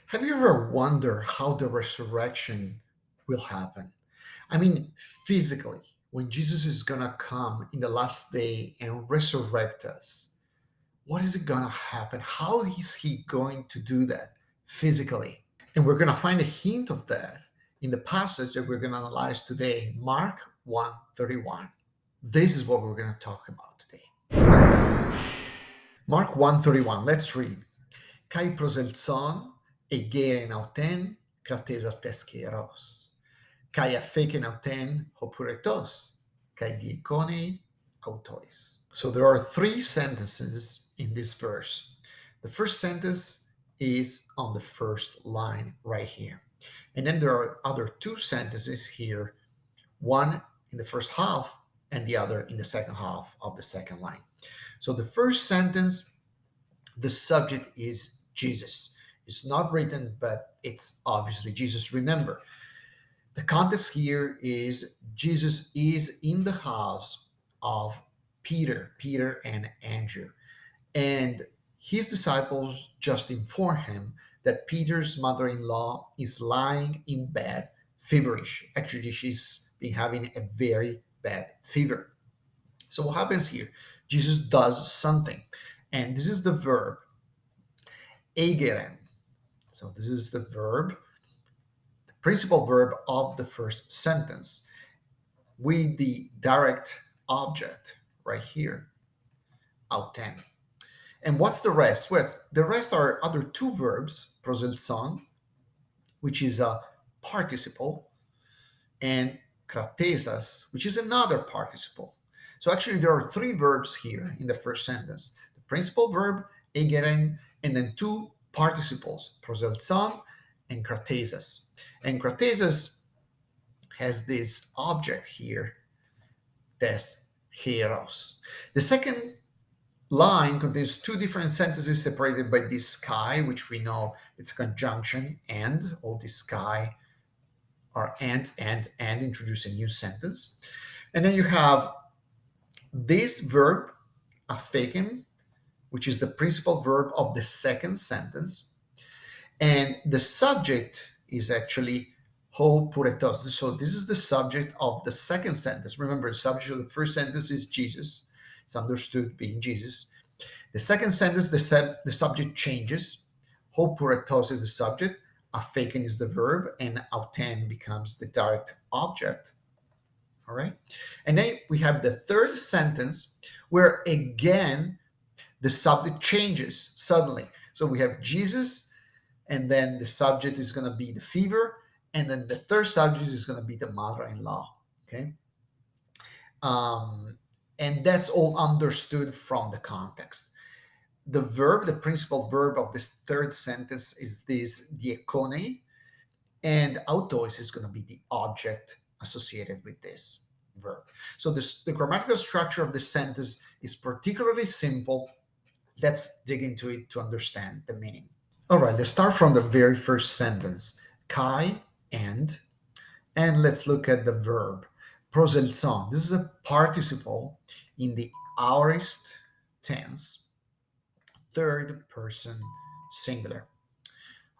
Have you ever wondered how the resurrection will happen? I mean, physically, when Jesus is going to come in the last day and resurrect us, what is it going to happen? How is he going to do that physically? And we're going to find a hint of that in the passage that we're going to analyze today, Mark 1:31. This is what we're going to talk about today. Mark 1:31. Let's read. Kai proselzon egeren auten kratesas teskeros. Kai afeken auten hopuretos. Kai diakonei autois. So there are three sentences in this verse. The first sentence is on the first line right here. And then there are other two sentences here, one in the first half and the other in the second half of the second line. So the first sentence, the subject is Jesus. It's not written, but it's obviously Jesus. Remember, the context here is Jesus is in the house of Peter and Andrew. And his disciples just inform him that Peter's mother in law is lying in bed, feverish. Actually, she's been having a very bad fever. So, what happens here? Jesus does something. And this is the verb, egeren. So, this is the verb, the principal verb of the first sentence with the direct object right here, auten. And what's the rest? Well, the rest are other two verbs, proselzon, which is a participle, and kratesas, which is another participle. So actually, there are three verbs here in the first sentence: the principal verb, egeren, and then two participles, proselzon and kratesas. And kratesas has this object here, tes heros. The second line contains two different sentences separated by this sky, which we know it's a conjunction and. All this sky are and introduce a new sentence. And then you have this verb, affeken, which is the principal verb of the second sentence. And the subject is actually ho puretos. So this is the subject of the second sentence. Remember, the subject of the first sentence is Jesus. It's understood being Jesus. The second sentence, the subject changes. Ho puretos is the subject, affeken is the verb, and auten becomes the direct object. All right. And then we have the third sentence where again the subject changes suddenly. So we have Jesus, and then the subject is going to be the fever, and then the third subject is going to be the mother-in-law. Okay. And that's all understood from the context. The verb, the principal verb of this third sentence is this diakonei, and autois is going to be the object associated with this verb. So the grammatical structure of the sentence is particularly simple. Let's dig into it to understand the meaning. All right, let's start from the very first sentence, kai and let's look at the verb, proselzon. This is a participle in the aorist tense, third person singular.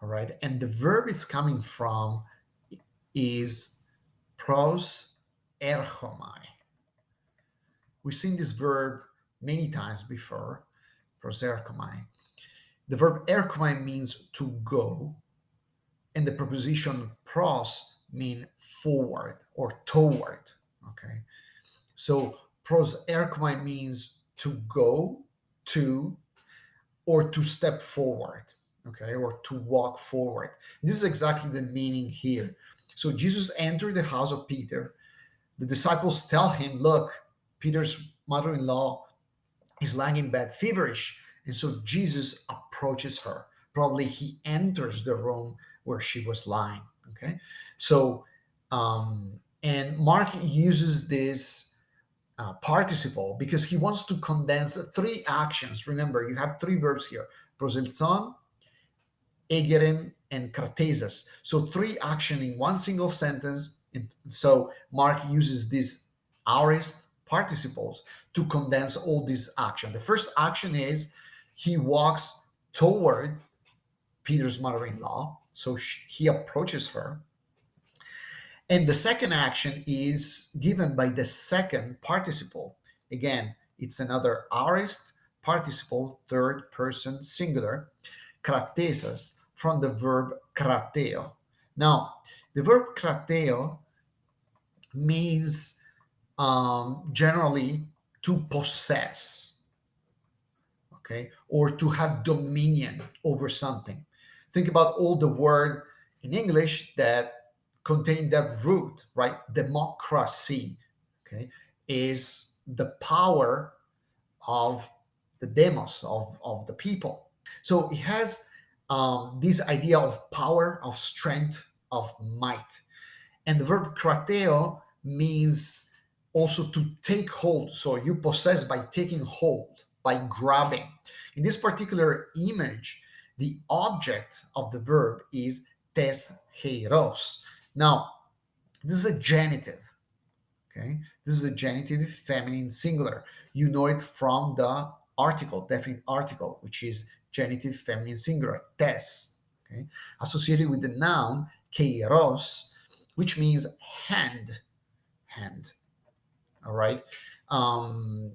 All right, and the verb it's coming from is pros erchomai. We've seen this verb many times before, proserchomai. The verb erchomai means to go, and the preposition pros mean forward or toward. Okay, so pros erchomai means to go to or to step forward, okay, or to walk forward. This is exactly the meaning here. So Jesus entered the house of Peter. The disciples tell him, look, Peter's mother-in-law is lying in bed, feverish. And so Jesus approaches her. Probably he enters the room where she was lying. Okay. So, and Mark uses this participle because he wants to condense three actions. Remember, you have three verbs here: proselzon, egeren, and kratesas. So three action in one single sentence. And so Mark uses these aorist participles to condense all these action. The first action is he walks toward Peter's mother-in-law. So he approaches her. And the second action is given by the second participle. Again, it's another aorist participle, third person singular, kratesas, from the verb krateo. Now, the verb krateo means generally to possess, okay, or to have dominion over something. Think about all the word in English that contain that root, right? Democracy, okay, is the power of the demos, of the people. So it has this idea of power, of strength, of might. And the verb krateo means also to take hold. So you possess by taking hold, by grabbing. In this particular image, the object of the verb is tes heros. Now, this is a genitive. Okay, this is a genitive feminine singular. You know it from the article, definite article, which is genitive feminine singular, tes. Okay, associated with the noun kairos, which means hand, hand. All right.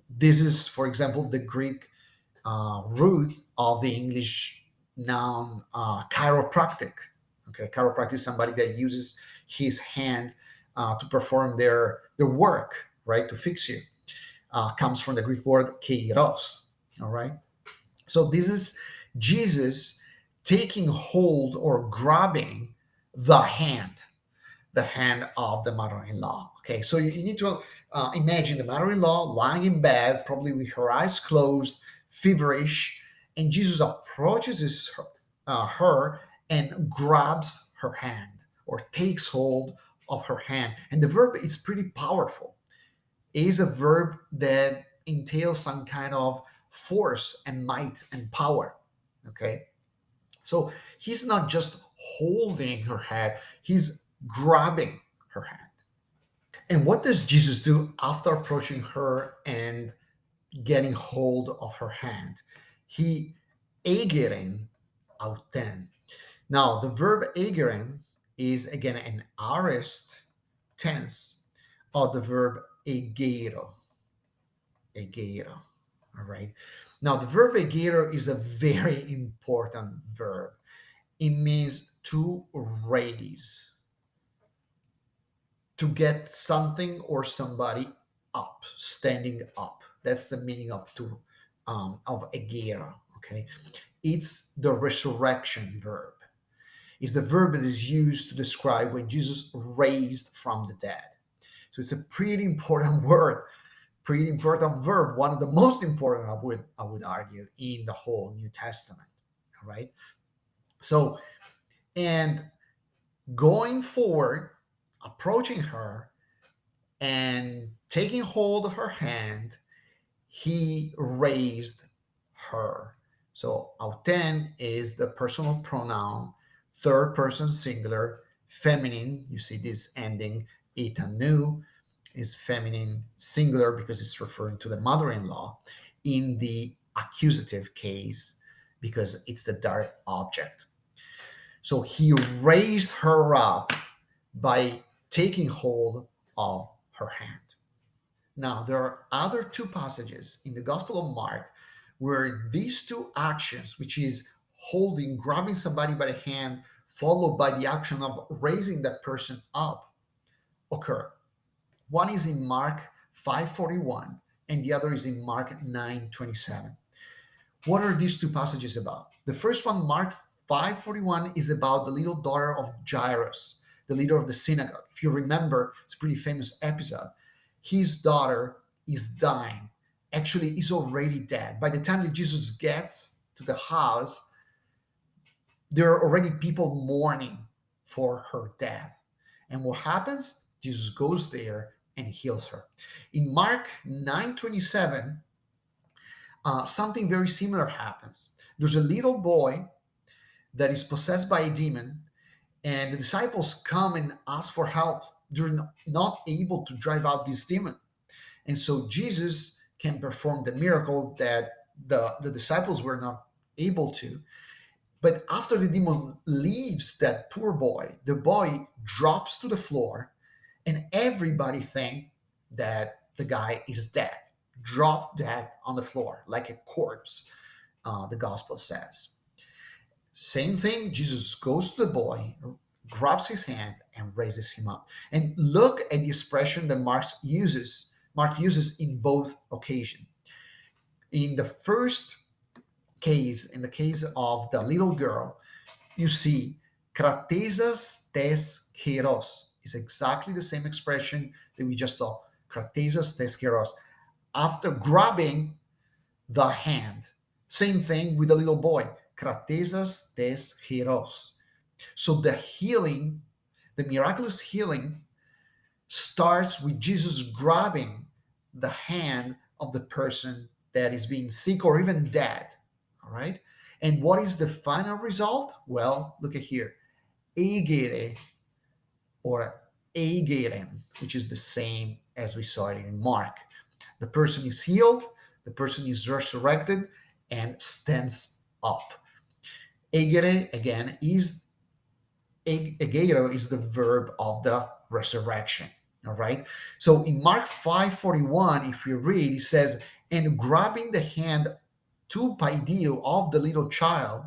This is, for example, the Greek root of the English noun chiropractic. Okay, chiropractic is somebody that uses his hand to perform their work, right, to fix you. Comes from the Greek word kairos. All right. So this is Jesus taking hold or grabbing the hand of the mother-in-law. Okay, so you need to imagine the mother-in-law lying in bed, probably with her eyes closed, feverish, and Jesus approaches her and grabs her hand or takes hold of her hand. And the verb is pretty powerful. It is a verb that entails some kind of force and might and power. Okay, so he's not just holding her hand, he's grabbing her hand. And what does Jesus do after approaching her and getting hold of her hand? He egeren auten. Now, the verb egeren is again an aorist tense of the verb egero. Egero. All right. Now, the verb egero is a very important verb. It means to raise, to get something or somebody up, standing up. That's the meaning of egera. Okay, it's the resurrection verb. It's the verb that is used to describe when Jesus raised from the dead. So it's a pretty important word, pretty important verb, one of the most important, I would argue, in the whole New Testament. All right. So, and going forward, approaching her and taking hold of her hand, he raised her. So auten is the personal pronoun, third person singular, feminine. You see this ending, itanu is feminine singular because it's referring to the mother-in-law. In the accusative case, because it's the direct object. So he raised her up by taking hold of her hand. Now, there are other two passages in the Gospel of Mark where these two actions, which is holding, grabbing somebody by the hand, followed by the action of raising that person up, occur. One is in Mark 5:41, and the other is in Mark 9:27. What are these two passages about? The first one, Mark 5:41, is about the little daughter of Jairus, the leader of the synagogue. If you remember, it's a pretty famous episode. His daughter is dying. Actually, is already dead. By the time that Jesus gets to the house, there are already people mourning for her death. And what happens? Jesus goes there and heals her. In Mark 9:27, something very similar happens. There's a little boy that is possessed by a demon, and the disciples come and ask for help. They're not able to drive out this demon. And so Jesus can perform the miracle that the disciples were not able to. But after the demon leaves that poor boy, the boy drops to the floor, and everybody think that the guy is dead, drop dead on the floor like a corpse. The gospel says. Same thing. Jesus goes to the boy, grabs his hand, and raises him up. And look at the expression that Mark uses. Mark uses in both occasions. In the first case, in the case of the little girl, you see kratesas tes keros is exactly the same expression that we just saw. Kratesas tes keros. After grabbing the hand, same thing with the little boy. Kratesas tes keros. So the healing, the miraculous healing, starts with Jesus grabbing the hand of the person that is being sick or even dead. All right. And what is the final result? Well, look at here. Egere or egeren, which is the same as we saw it in Mark. The person is healed, the person is resurrected and stands up. Egere, again, is egero is the verb of the resurrection. All right. So in Mark 5:41, if we read, it says, and grabbing the hand to Paidio of the little child,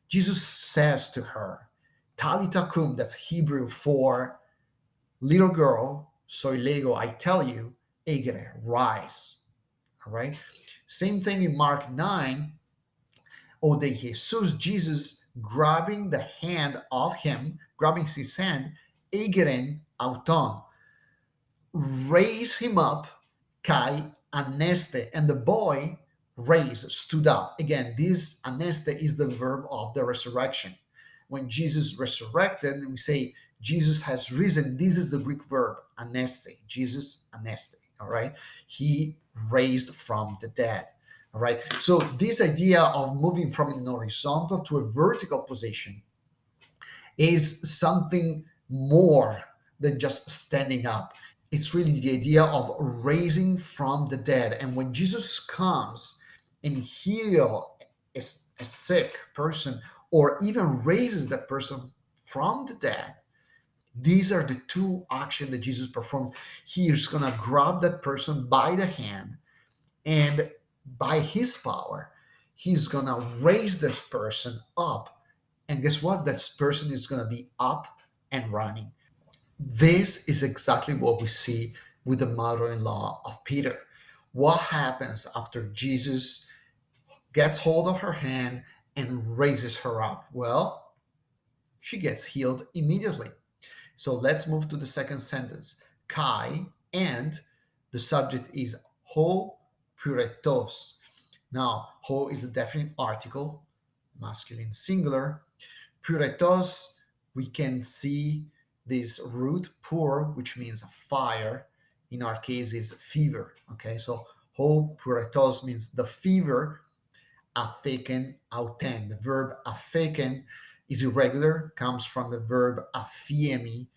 Jesus says to her, Talita cum, that's Hebrew for little girl, soy lego, I tell you, egere, rise. All right. Same thing in Mark 9, O de Jesus, Jesus grabbing the hand of him, grabbing his hand, egeren auton, raise him up, kai aneste, and the boy raised, stood up. Again, this aneste is the verb of the resurrection. When Jesus resurrected, we say Jesus has risen. This is the Greek verb aneste. Jesus aneste. All right, he raised from the dead. All right. So this idea of moving from an horizontal to a vertical position is something more than just standing up. It's really the idea of raising from the dead. And when Jesus comes and heal a sick person or even raises that person from the dead, these are the two actions that Jesus performs. He is going to grab that person by the hand, and by his power, he's going to raise this person up. And guess what? That person is going to be up and running. This is exactly what we see with the mother-in-law of Peter. What happens after Jesus gets hold of her hand and raises her up? Well, she gets healed immediately. So let's move to the second sentence. Kai, and the subject is ho puretos. Now, ho is a definite article, masculine singular. Puretos, we can see this root pur, which means fire. In our case, is fever. Okay, so ho puretos means the fever. Afeken auten. The verb afeken is irregular, comes from the verb afiemi,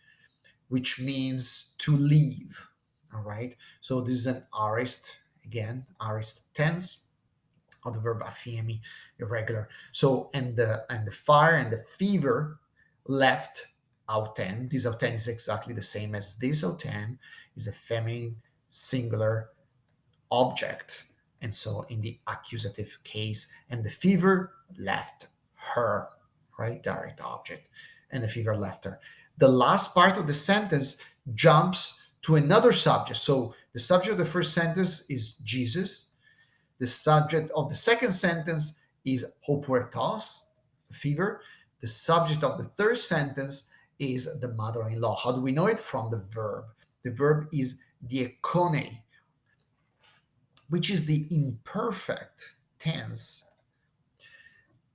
which means to leave. All right. So this is an aorist, again, aorist tense of the verb afiemi, irregular. So and the fire and the fever left auten. This auten is exactly the same as this auten, is a feminine singular object. And so in the accusative case, and the fever left her, right? Direct object. And the fever left her. The last part of the sentence jumps to another subject. So the subject of the first sentence is Jesus. The subject of the second sentence is hopuertos, the fever. The subject of the third sentence is the mother-in-law. How do we know it? From the verb. The verb is diakone, which is the imperfect tense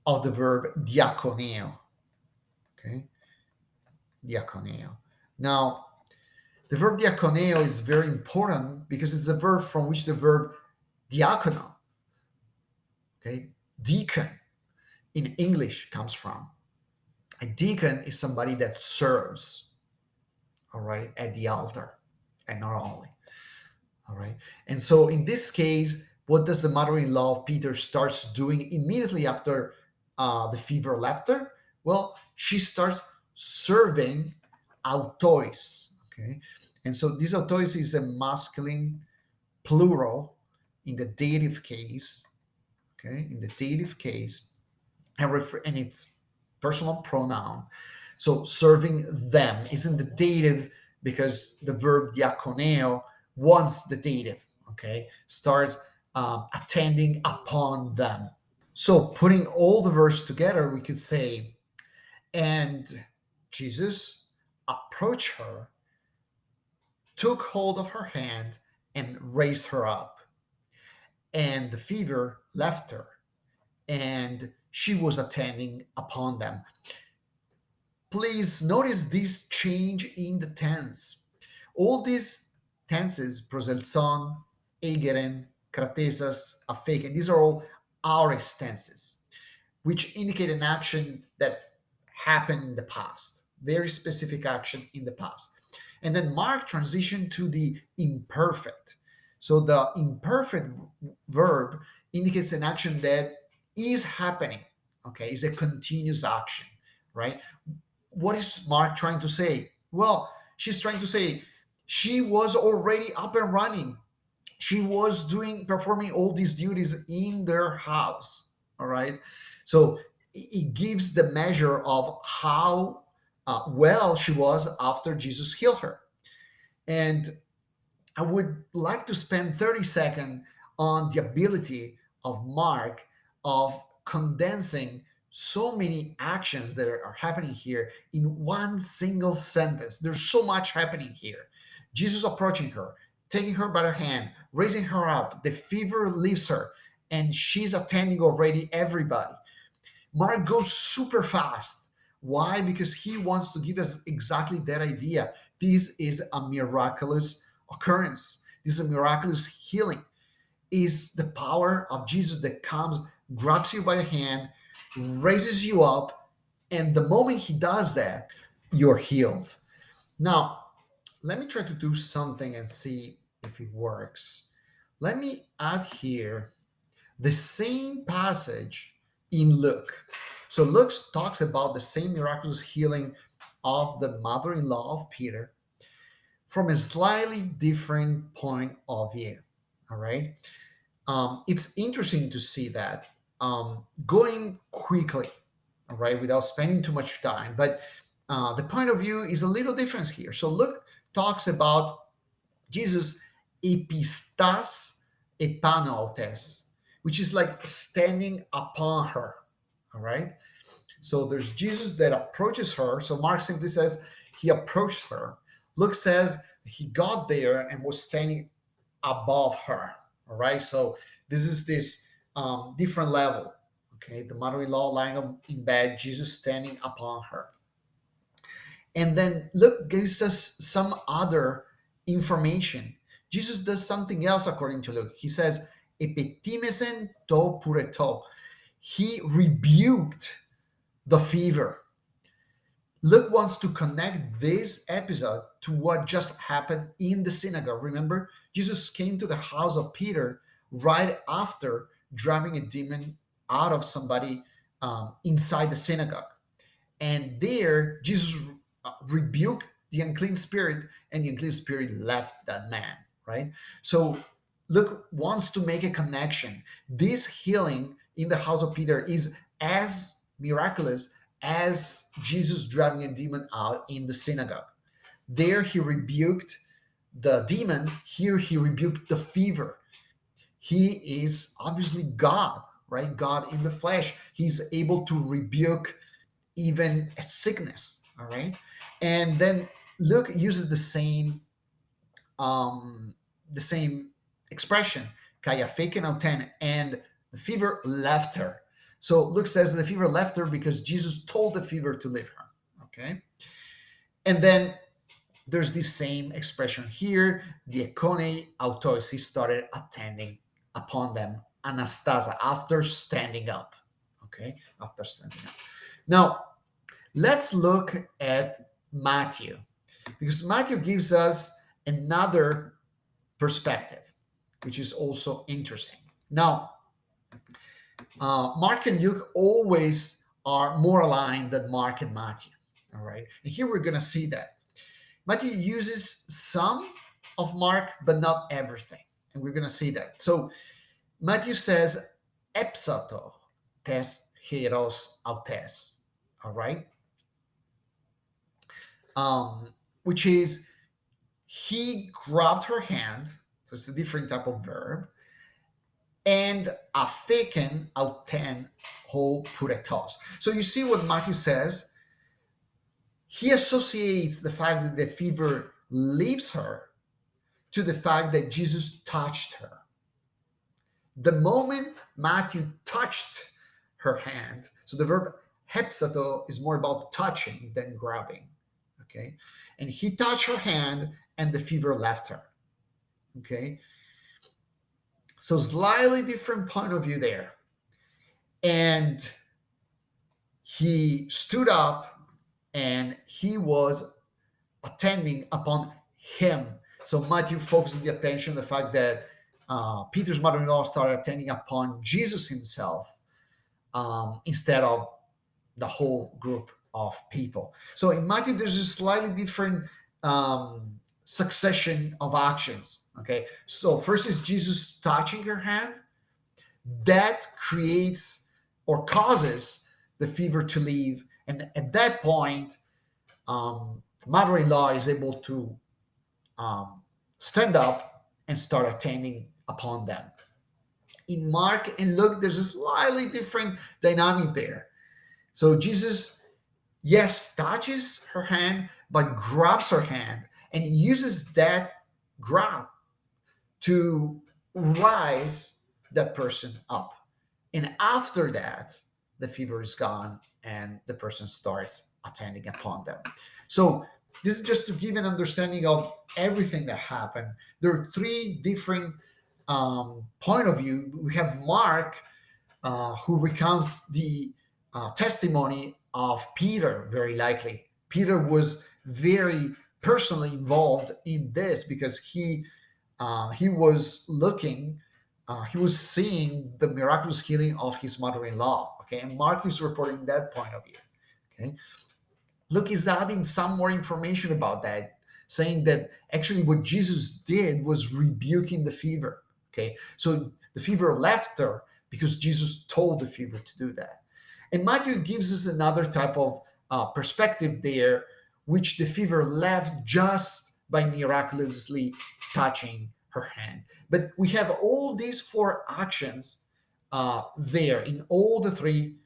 of the verb diakoneo. Okay, diakoneo. Now, the verb diakoneo is very important because it's the verb from which the verb diakono, okay, deacon in English comes from. A deacon is somebody that serves, all right, at the altar, and not only. All right. And so in this case, what does the mother-in-law of Peter starts doing immediately after the fever left her? Well, she starts serving autois. Okay, and so this autois is a masculine plural in the dative case. Okay, in the dative case, and it's personal pronoun. So serving them is in the dative because the verb diakoneo wants the dative. Okay, starts attending upon them. So putting all the verse together, we could say, and Jesus approached her, took hold of her hand, and raised her up. And the fever left her, and she was attending upon them. Please notice this change in the tense. All these tenses, proselson, egeren, kratesas, afeken, these are all aorist tenses, which indicate an action that happened in the past, very specific action in the past. And then Mark transitioned to the imperfect. So the imperfect verb indicates an action that is happening, okay, is a continuous action, right? What is Mark trying to say? Well, she's trying to say she was already up and running. She was performing all these duties in their house. All right. So it gives the measure of how well she was after Jesus healed her. And I would like to spend 30 seconds on the ability of Mark of condensing so many actions that are happening here in one single sentence. There's so much happening here. Jesus approaching her, taking her by the hand, raising her up, the fever leaves her, and she's attending already everybody. Mark goes super fast. Why? Because he wants to give us exactly that idea. This is a miraculous occurrence. This is a miraculous healing. Is the power of Jesus that comes, grabs you by the hand, raises you up, and the moment he does that, you're healed. Now, let me try to do something and see if it works. Let me add here the same passage in Luke. So Luke talks about the same miraculous healing of the mother-in-law of Peter from a slightly different point of view. All right. It's interesting to see that going quickly, all right, without spending too much time. But the point of view is a little different here. So Luke talks about Jesus epistas epanotes, which is like standing upon her. All right. So there's Jesus that approaches her. So Mark simply says he approached her. Luke says he got there and was standing above her. All right. So this is this different level. Okay. The mother-in-law lying in bed, Jesus standing upon her. And then Luke gives us some other information. Jesus does something else according to Luke. He says, epitimesen to pureto. He rebuked the fever. Luke wants to connect this episode to what just happened in the synagogue. Remember, Jesus came to the house of Peter right after driving a demon out of somebody inside the synagogue. And there, Jesus rebuked the unclean spirit, and the unclean spirit left that man, right? So Luke wants to make a connection. This healing in the house of Peter is as miraculous as Jesus driving a demon out in the synagogue. There he rebuked the demon, here he rebuked the fever. He is obviously God, right? God in the flesh. He's able to rebuke even a sickness, all right? And then Luke uses the same expression, kaya feken auten, and the fever left her. So Luke says the fever left her because Jesus told the fever to leave her. Okay. And then there's this same expression here, diakone autois. He started attending upon them, anastasa, after standing up. Okay. After standing up. Now, let's look at Matthew, because Matthew gives us another perspective, which is also interesting. Now, Mark and Luke always are more aligned than Mark and Matthew. All right. And here we're going to see that. Matthew uses some of Mark, but not everything. And we're going to see that. So Matthew says, epsato tes hieros autes. All right. Which is he grabbed her hand. So it's a different type of verb. And atheken auten ho puretos. So you see what Matthew says? He associates the fact that the fever leaves her to the fact that Jesus touched her. The moment Matthew touched her hand, so the verb hepsato is more about touching than grabbing. Okay. And he touched her hand and the fever left her. Okay. So slightly different point of view there. And he stood up and he was attending upon him. So Matthew focuses the attention on the fact that Peter's mother-in-law started attending upon Jesus himself instead of the whole group of people. So in Matthew, there's a slightly different succession of actions. Okay, so first is Jesus touching her hand. That creates or causes the fever to leave, and at that point, mother-in-law is able to stand up and start attending upon them. In Mark and Luke, there's a slightly different dynamic there. So Jesus, yes, touches her hand, but grabs her hand and uses that grab to rise that person up. And after that, the fever is gone and the person starts attending upon them. So this is just to give an understanding of everything that happened. There are three different point of view. We have Mark, who recounts the testimony of Peter, very likely. Peter was very personally involved in this because he was looking, he was seeing the miraculous healing of his mother-in-law. Okay, and Mark is reporting that point of view. Okay, Luke is adding some more information about that, saying that actually what Jesus did was rebuking the fever. Okay, so the fever left her because Jesus told the fever to do that. And Matthew gives us another type of perspective there, which the fever left just by miraculously touching her hand. But we have all these four actions there in all the three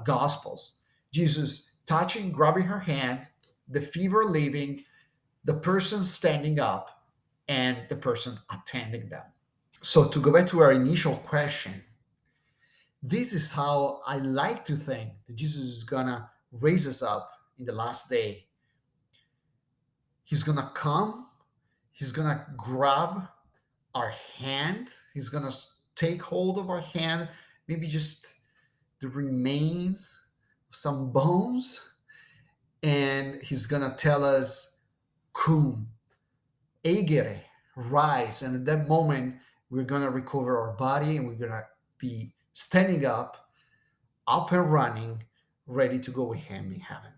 Gospels. Jesus touching, grabbing her hand, the fever leaving, the person standing up, and the person attending them. So to go back to our initial question, this is how I like to think that Jesus is gonna raise us up in the last day. He's gonna come, he's gonna grab our hand, he's gonna take hold of our hand, maybe just the remains of some bones, and he's gonna tell us, cum, egere, rise. And at that moment, we're gonna recover our body and we're gonna be standing up and running, ready to go with him in heaven.